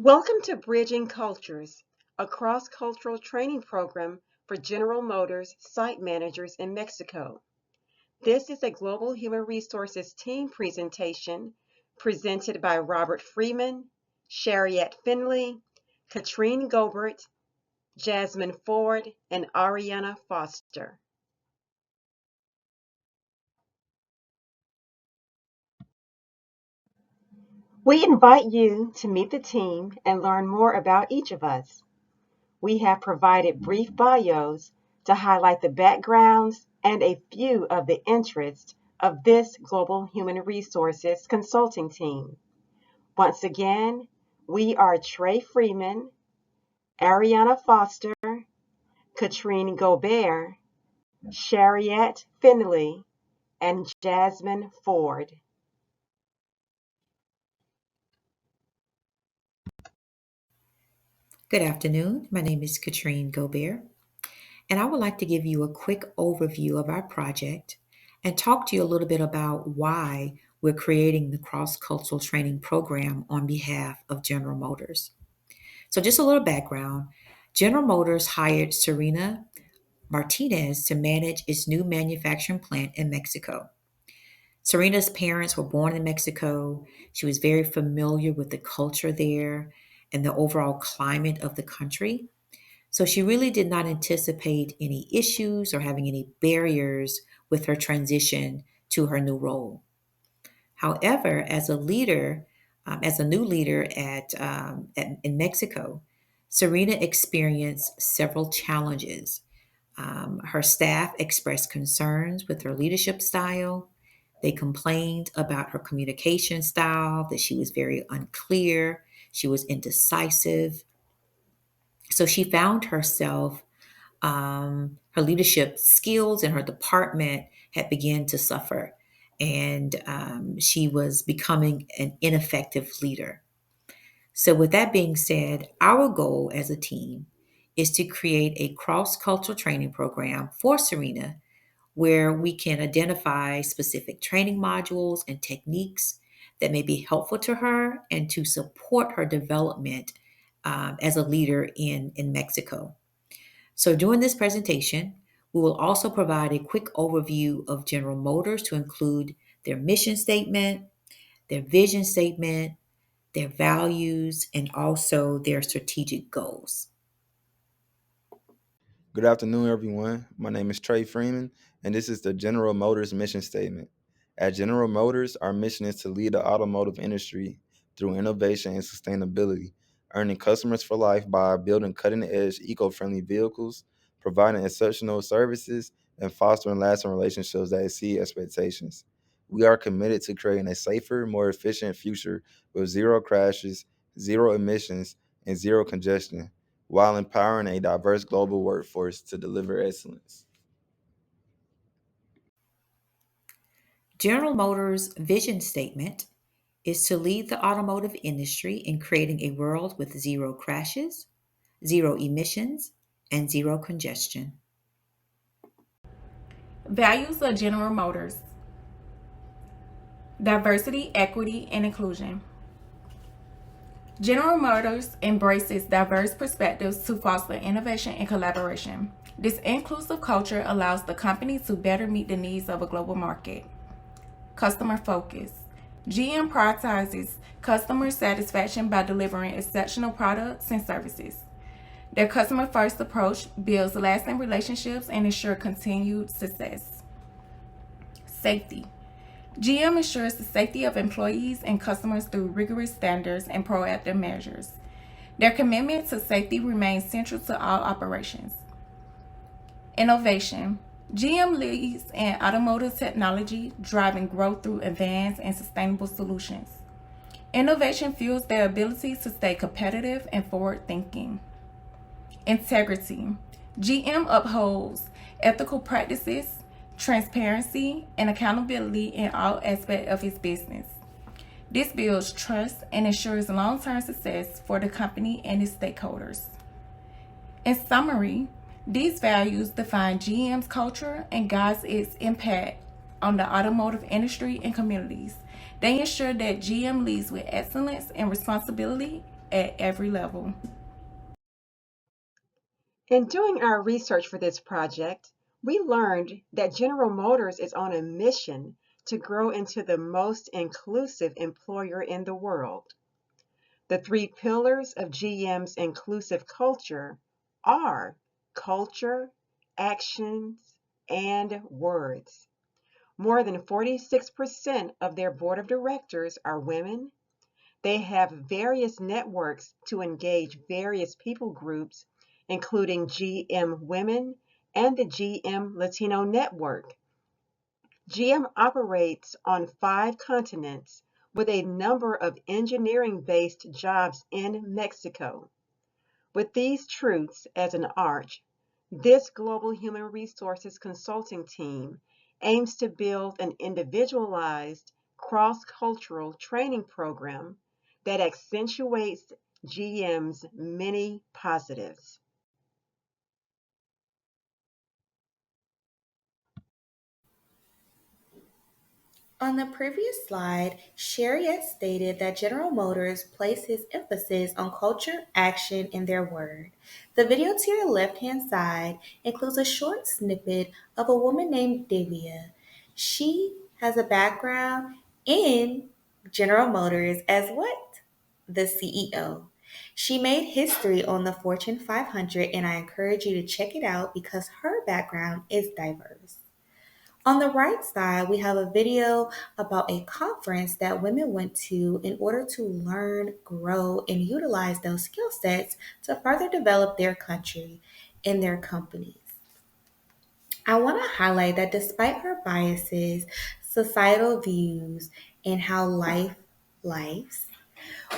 Welcome to Bridging Cultures, a cross-cultural training program for General Motors site managers in Mexico. This is a Global Human Resources team presentation presented by Robert Freeman, Shariette Finley, Katrine Gobert, Jasmine Ford, and Ariana Foster. We invite you to meet the team and learn more about each of us. We have provided brief bios to highlight the backgrounds and a few of the interests of this Global Human Resources consulting team. Once again, we are Trey Freeman, Ariana Foster, Katrine Gobert, Shariette Finley, and Jasmine Ford. Good afternoon. My name is Katrine Gobert, and I would like to give you a quick overview of our project and talk to you a little bit about why we're creating the cross cultural training program on behalf of General Motors. So, just a little background. General Motors hired Serena Martinez to manage its new manufacturing plant in Mexico. Serena's parents were born in Mexico. She was very familiar with the culture there and the overall climate of the country. So she really did not anticipate any issues or having any barriers with her transition to her new role. However, as a leader, as a new leader in Mexico, Serena experienced several challenges. Her staff expressed concerns with her leadership style. They complained about her communication style, that she was very unclear, she was indecisive. So she found herself, her leadership skills in her department had begun to suffer, and she was becoming an ineffective leader. So, with that being said, our goal as a team is to create a cross cultural training program for Serena where we can identify specific training modules and techniques that may be helpful to her and to support her development as a leader in Mexico. So, during this presentation, we will also provide a quick overview of General Motors to include their mission statement, their vision statement, their values, and also their strategic goals. Good afternoon, everyone. My name is Trey Freeman, and this is the General Motors mission statement. At General Motors, our mission is to lead the automotive industry through innovation and sustainability, earning customers for life by building cutting edge, eco friendly vehicles, providing exceptional services, and fostering lasting relationships that exceed expectations. We are committed to creating a safer, more efficient future with zero crashes, zero emissions, and zero congestion while empowering a diverse global workforce to deliver excellence. General Motors' vision statement is to lead the automotive industry in creating a world with zero crashes, zero emissions, and zero congestion. Values of General Motors: diversity, equity, and inclusion. General Motors embraces diverse perspectives to foster innovation and collaboration. This inclusive culture allows the company to better meet the needs of a global market. Customer focus. GM prioritizes customer satisfaction by delivering exceptional products and services. Their customer first approach builds lasting relationships and ensures continued success. Safety. GM ensures the safety of employees and customers through rigorous standards and proactive measures. Their commitment to safety remains central to all operations. Innovation. GM leads in automotive technology, driving growth through advanced and sustainable solutions. Innovation fuels their ability to stay competitive and forward thinking. Integrity. GM upholds ethical practices, transparency, and accountability in all aspects of its business. This builds trust and ensures long-term success for the company and its stakeholders. In summary, these values define GM's culture and guides its impact on the automotive industry and communities. They ensure that GM leads with excellence and responsibility at every level. In doing our research for this project, we learned that General Motors is on a mission to grow into the most inclusive employer in the world. The three pillars of GM's inclusive culture are culture, actions, and words. More than 46% of their board of directors are women. They have various networks to engage various people groups, including GM Women and the GM Latino Network. GM operates on 5 continents with a number of engineering-based jobs in Mexico. With these truths as an arch, this global human resources consulting team aims to build an individualized, cross-cultural training program that accentuates GM's many positives. On the previous slide, Sherry had stated that General Motors places emphasis on culture, action, and their word. The video to your left-hand side includes a short snippet of a woman named Divya. She has a background in General Motors as what? The CEO. She made history on the Fortune 500, and I encourage you to check it out because her background is diverse. On the right side, we have a video about a conference that women went to in order to learn, grow, and utilize those skill sets to further develop their country and their companies. I want to highlight that despite her biases, societal views, and how lives,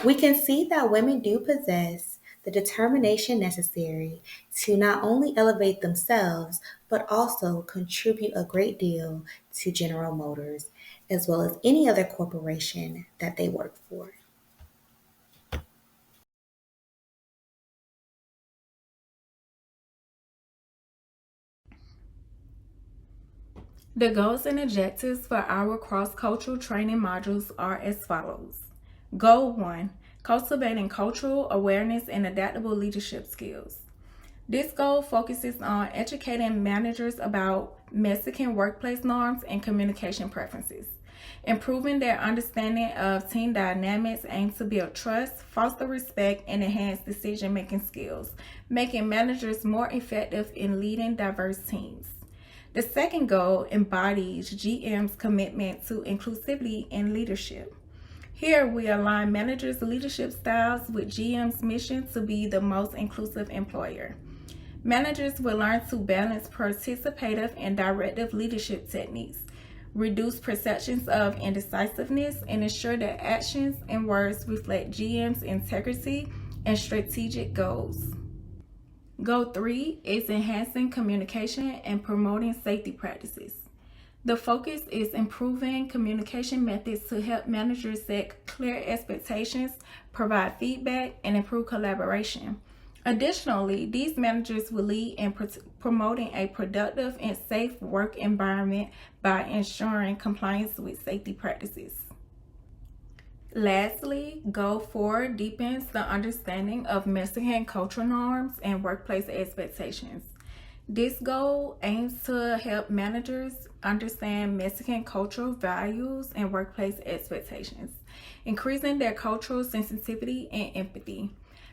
we can see that women do possess the determination necessary to not only elevate themselves, but also contribute a great deal to General Motors, as well as any other corporation that they work for. The goals and objectives for our cross-cultural training modules are as follows. Goal 1, cultivating cultural awareness and adaptable leadership skills. This goal focuses on educating managers about Mexican workplace norms and communication preferences. Improving their understanding of team dynamics aims to build trust, foster respect, and enhance decision-making skills, making managers more effective in leading diverse teams. The second goal embodies GM's commitment to inclusivity and leadership. Here, we align managers' leadership styles with GM's mission to be the most inclusive employer. Managers will learn to balance participative and directive leadership techniques, reduce perceptions of indecisiveness, and ensure that actions and words reflect GM's integrity and strategic goals. Goal 3 is enhancing communication and promoting safety practices. The focus is improving communication methods to help managers set clear expectations, provide feedback, and improve collaboration. Additionally, these managers will lead in promoting a productive and safe work environment by ensuring compliance with safety practices. Lastly, Goal 4 deepens the understanding of Mexican cultural norms and workplace expectations. This goal aims to help managers understand Mexican cultural values and workplace expectations, increasing their cultural sensitivity and empathy.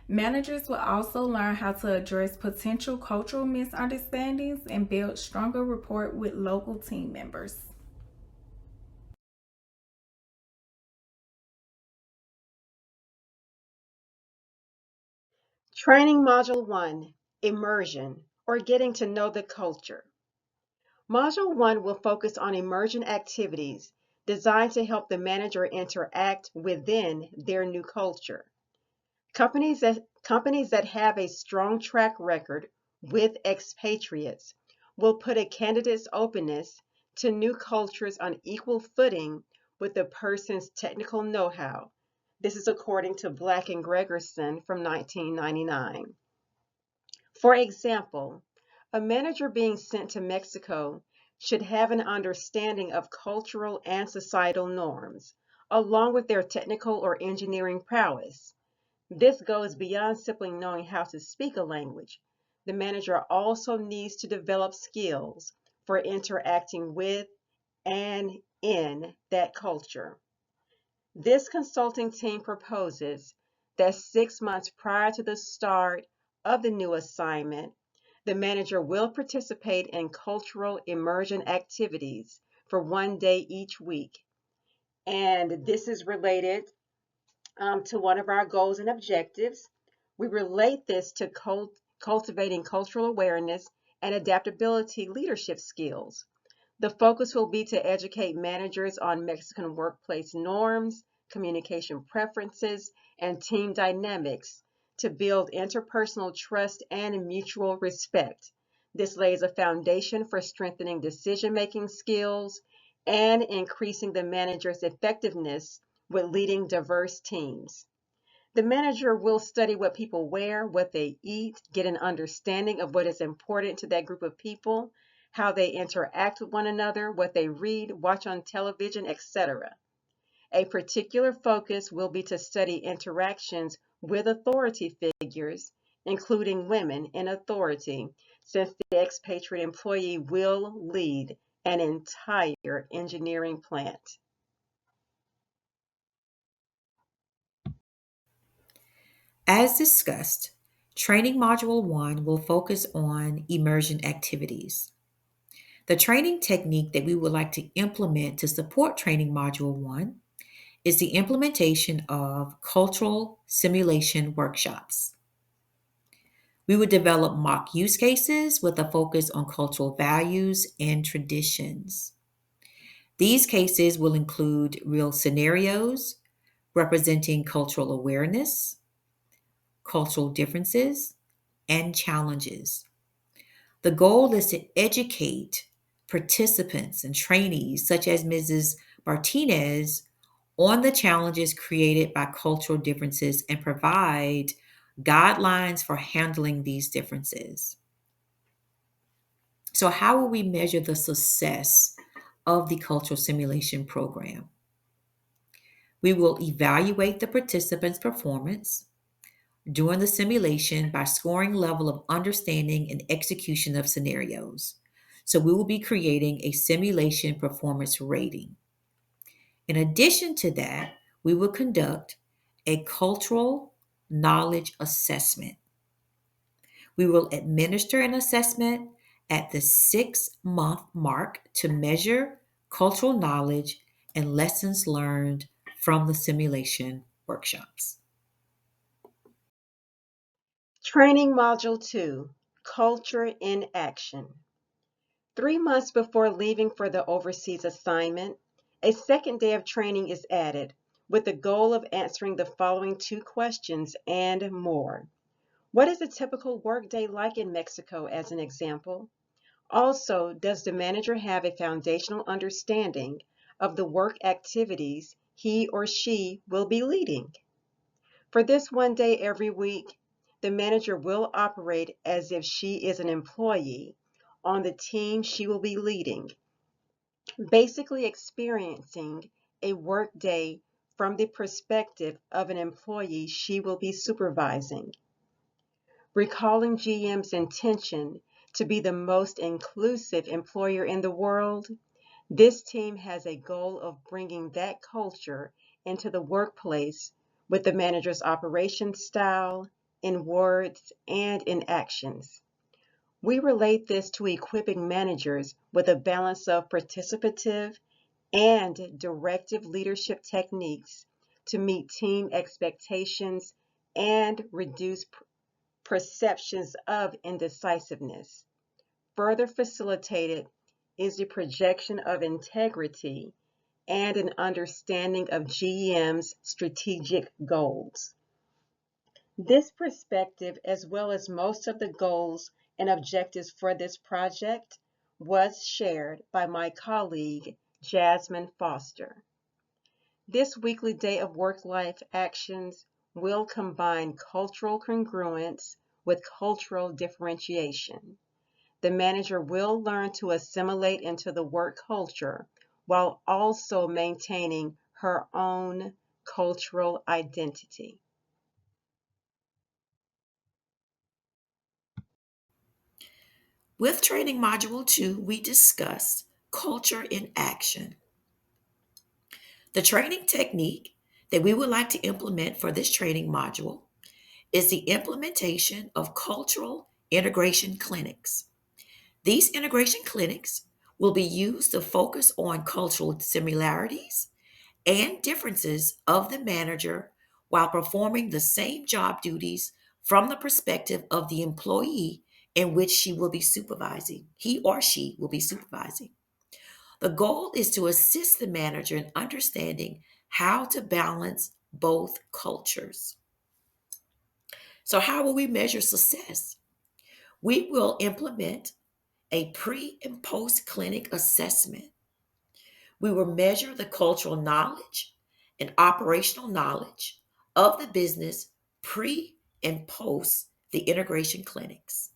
Managers will also learn how to address potential cultural misunderstandings and build stronger rapport with local team members. Training Module 1, Immersion, or Getting to Know the Culture. Module 1 will focus on immersion activities designed to help the manager interact within their new culture. Companies that have a strong track record with expatriates will put a candidate's openness to new cultures on equal footing with the person's technical know-how. This is according to Black and Gregerson from 1999. For example, a manager being sent to Mexico should have an understanding of cultural and societal norms, along with their technical or engineering prowess. This goes beyond simply knowing how to speak a language. The manager also needs to develop skills for interacting with and in that culture. This consulting team proposes that 6 months prior to the start of the new assignment, the manager will participate in cultural immersion activities for one day each week. And this is related to one of our goals and objectives. We relate this to cultivating cultural awareness and adaptability leadership skills. The focus will be to educate managers on Mexican workplace norms, communication preferences, and team dynamics to build interpersonal trust and mutual respect. This lays a foundation for strengthening decision-making skills and increasing the manager's effectiveness with leading diverse teams. The manager will study what people wear, what they eat, get an understanding of what is important to that group of people, how they interact with one another, what they read, watch on television, etc. A particular focus will be to study interactions with authority figures, including women in authority, since the expatriate employee will lead an entire engineering plant. As discussed, Training Module 1 will focus on immersion activities. The training technique that we would like to implement to support Training Module 1 is the implementation of cultural simulation workshops. We would develop mock use cases with a focus on cultural values and traditions. These cases will include real scenarios representing cultural awareness, cultural differences, and challenges. The goal is to educate participants and trainees, such as Mrs. Martinez, on the challenges created by cultural differences and provide guidelines for handling these differences. So, how will we measure the success of the cultural simulation program? We will evaluate the participants' performance during the simulation by scoring level of understanding and execution of scenarios. So we will be creating a simulation performance rating. In addition to that, we will conduct a cultural knowledge assessment. We will administer an assessment at the 6 month mark to measure cultural knowledge and lessons learned from the simulation workshops. Training Module 2, Culture in Action. 3 months before leaving for the overseas assignment, a second day of training is added with the goal of answering the following 2 questions and more. What is a typical workday like in Mexico, as an example? Also, does the manager have a foundational understanding of the work activities he or she will be leading? For this one day every week, the manager will operate as if she is an employee on the team she will be leading, basically experiencing a work day from the perspective of an employee she will be supervising. Recalling GM's intention to be the most inclusive employer in the world, this team has a goal of bringing that culture into the workplace with the manager's operation style, in words, and in actions. We relate this to equipping managers with a balance of participative and directive leadership techniques to meet team expectations and reduce perceptions of indecisiveness. Further facilitated is the projection of integrity and an understanding of GEM's strategic goals. This perspective, as well as most of the goals and objectives for this project, was shared by my colleague, Jasmine Foster. This weekly day of work-life actions will combine cultural congruence with cultural differentiation. The manager will learn to assimilate into the work culture while also maintaining her own cultural identity. With training module 2, we discussed culture in action. The training technique that we would like to implement for this training module is the implementation of cultural integration clinics. These integration clinics will be used to focus on cultural similarities and differences of the manager while performing the same job duties from the perspective of the employee in which he or she will be supervising. The goal is to assist the manager in understanding how to balance both cultures. So, how will we measure success? We will implement a pre and post clinic assessment. We will measure the cultural knowledge and operational knowledge of the business pre and post the integration clinics.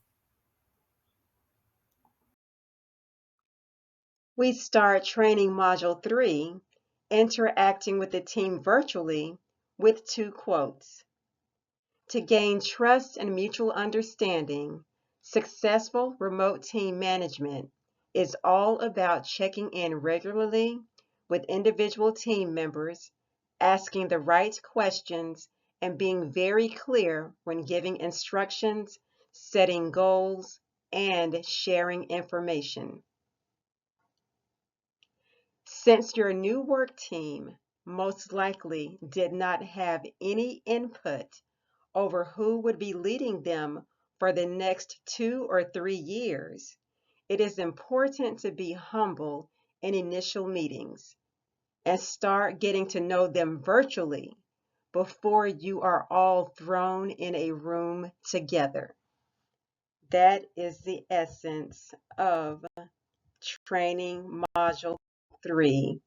We start training module 3, interacting with the team virtually, with 2 quotes. To gain trust and mutual understanding, successful remote team management is all about checking in regularly with individual team members, asking the right questions, and being very clear when giving instructions, setting goals, and sharing information. Since your new work team most likely did not have any input over who would be leading them for the next 2 or 3 years, it is important to be humble in initial meetings and start getting to know them virtually before you are all thrown in a room together. That is the essence of training module 3,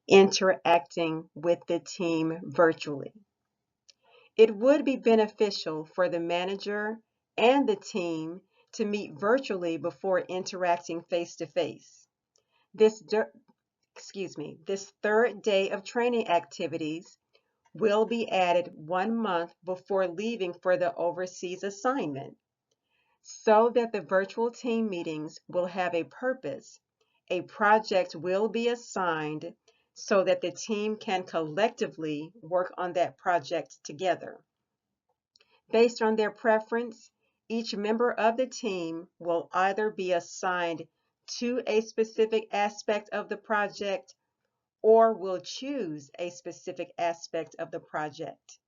interacting with the team virtually. It would be beneficial for the manager and the team to meet virtually before interacting face to face. This this third day of training activities will be added 1 month before leaving for the overseas assignment, so that the virtual team meetings will have a purpose. A project will be assigned so that the team can collectively work on that project together. Based on their preference, each member of the team will either be assigned to a specific aspect of the project or will choose a specific aspect of the project.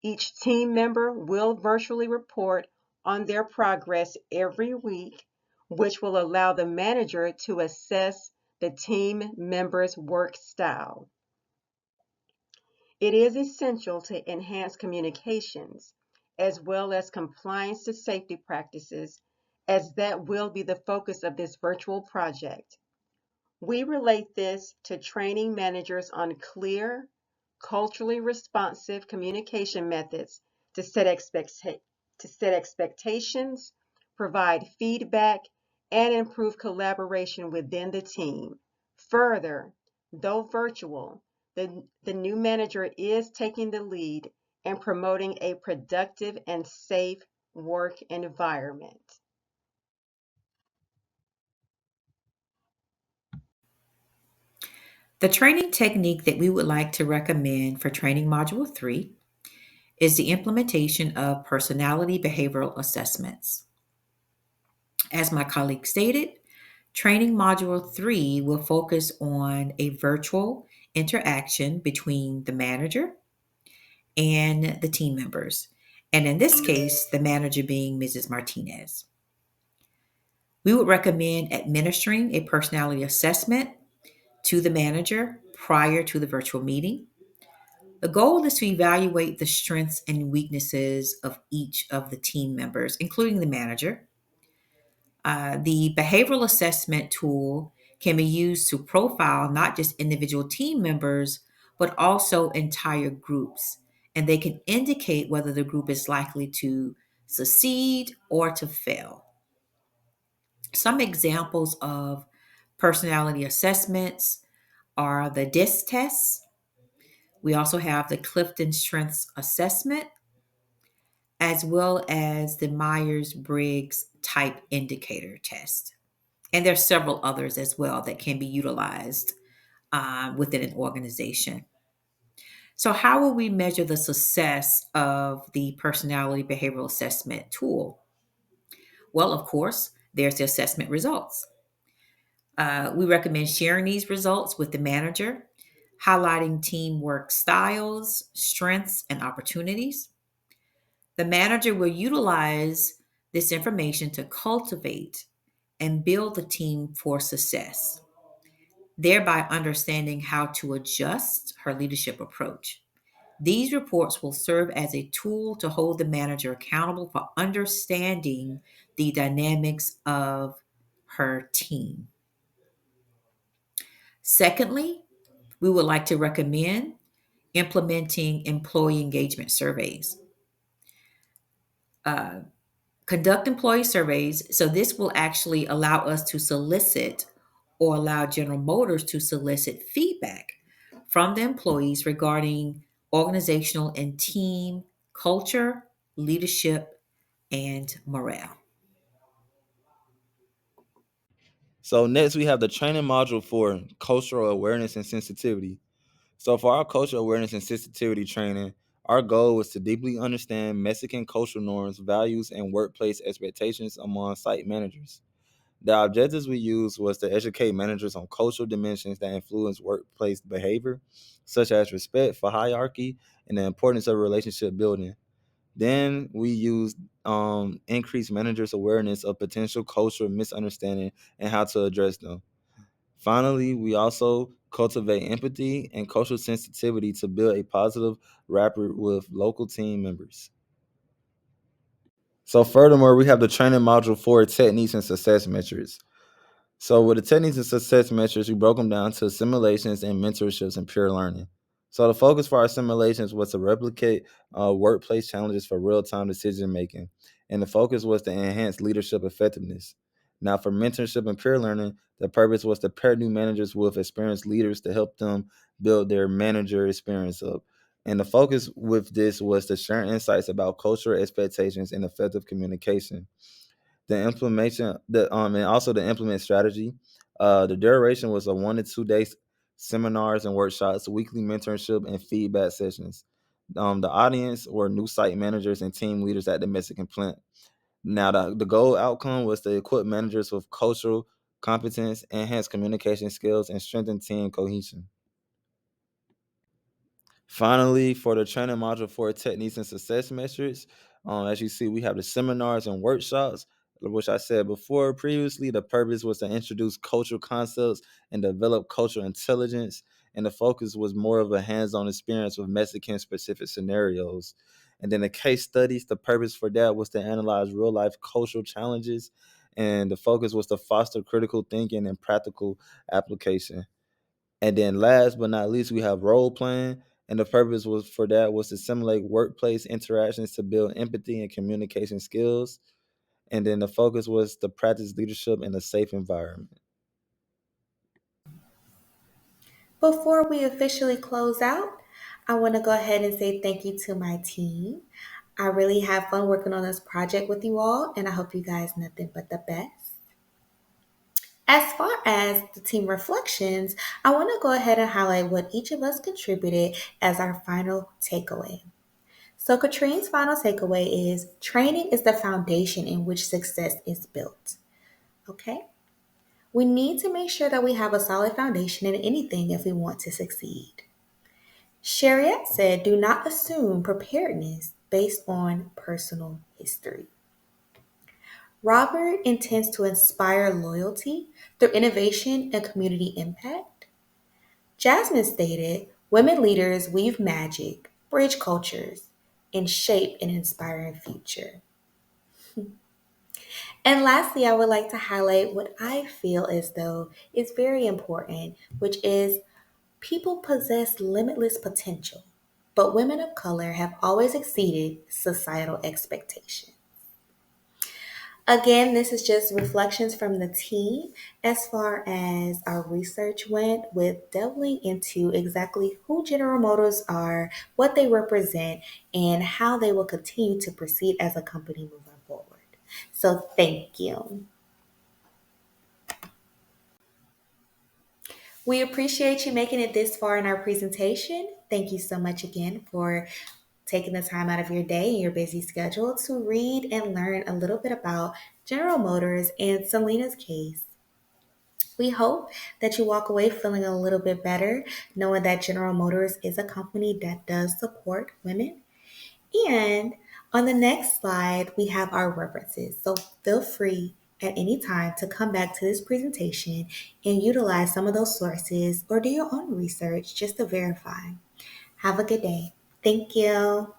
Each team member will virtually report on their progress every week, which will allow the manager to assess the team member's work style. It is essential to enhance communications as well as compliance to safety practices, as that will be the focus of this virtual project. We relate this to training managers on clear, culturally responsive communication methods to set expectations, provide feedback, and improve collaboration within the team. Further, though virtual, the new manager is taking the lead and promoting a productive and safe work environment. The training technique that we would like to recommend for training module 3 is the implementation of personality behavioral assessments. As my colleague stated, training module 3 will focus on a virtual interaction between the manager and the team members. And in this case, the manager being Mrs. Martinez. We would recommend administering a personality assessment to the manager prior to the virtual meeting. The goal is to evaluate the strengths and weaknesses of each of the team members, including the manager. The behavioral assessment tool can be used to profile not just individual team members, but also entire groups. And they can indicate whether the group is likely to succeed or to fail. Some examples of personality assessments are the DISC test. We also have the Clifton Strengths Assessment, as well as the Myers Briggs type indicator test. And there's several others as well that can be utilized within an organization. So, how will we measure the success of the personality behavioral assessment tool? Well, of course, there's the assessment results. We recommend sharing these results with the manager, highlighting teamwork styles, strengths, and opportunities. The manager will utilize this information to cultivate and build the team for success, thereby understanding how to adjust her leadership approach. These reports will serve as a tool to hold the manager accountable for understanding the dynamics of her team. Secondly, we would like to recommend implementing employee engagement surveys. Uh, Conduct employee surveys. So, this will actually allow us to solicit or allow General Motors to solicit feedback from the employees regarding organizational and team culture, leadership, and morale. So next we have the training module for cultural awareness and sensitivity. So for our cultural awareness and sensitivity training, our goal was to deeply understand Mexican cultural norms, values, and workplace expectations among site managers. The objectives we used was to educate managers on cultural dimensions that influence workplace behavior, such as respect for hierarchy and the importance of relationship building. Then we used increase managers' awareness of potential cultural misunderstanding and how to address them. Finally, we also cultivate empathy and cultural sensitivity to build a positive rapport with local team members. So, furthermore, we have the training module for techniques and success metrics. So with the techniques and success metrics, we broke them down to simulations and mentorships and peer learning. So the focus for our simulations was to replicate workplace challenges for real-time decision making, and the focus was to enhance leadership effectiveness. Now, for mentorship and peer learning, the purpose was to pair new managers with experienced leaders to help them build their manager experience up. And the focus with this was to share insights about cultural expectations and effective communication. The implementation, and also the implement strategy. The duration was a 1 to 2 days seminars and workshops, weekly mentorship and feedback sessions. The audience were new site managers and team leaders at the Mexican plant. Now, the goal outcome was to equip managers with cultural competence, enhance communication skills, and strengthen team cohesion. Finally, for the training module for techniques and success metrics, as you see, we have the seminars and workshops, which I said before previously. The purpose was to introduce cultural concepts and develop cultural intelligence, and the focus was more of a hands-on experience with Mexican-specific scenarios. And then the case studies, the purpose for that was to analyze real-life cultural challenges, and the focus was to foster critical thinking and practical application. And then last but not least, we have role playing. And the purpose was for that was to simulate workplace interactions to build empathy and communication skills. And then the focus was to practice leadership in a safe environment. Before we officially close out, I want to go ahead and say thank you to my team. I really have fun working on this project with you all, and I hope you guys nothing but the best. As far as the team reflections, I want to go ahead and highlight what each of us contributed as our final takeaway. So, Katrine's final takeaway is training is the foundation in which success is built. Okay? We need to make sure that we have a solid foundation in anything if we want to succeed. Shariat said, do not assume preparedness based on personal history. Robert intends to inspire loyalty through innovation and community impact. Jasmine stated, women leaders weave magic, bridge cultures, and shape an inspiring future. And lastly, I would like to highlight what I feel as though is very important, which is people possess limitless potential, but women of color have always exceeded societal expectations. Again, this is just reflections from the team as far as our research went, with delving into exactly who General Motors are, what they represent, and how they will continue to proceed as a company moving forward. So, thank you. We appreciate you making it this far in our presentation. Thank you so much again for taking the time out of your day and your busy schedule to read and learn a little bit about General Motors and Selena's case. We hope that you walk away feeling a little bit better, knowing that General Motors is a company that does support women. And on the next slide, we have our references. So feel free at any time to come back to this presentation and utilize some of those sources or do your own research just to verify. Have a good day. Thank you.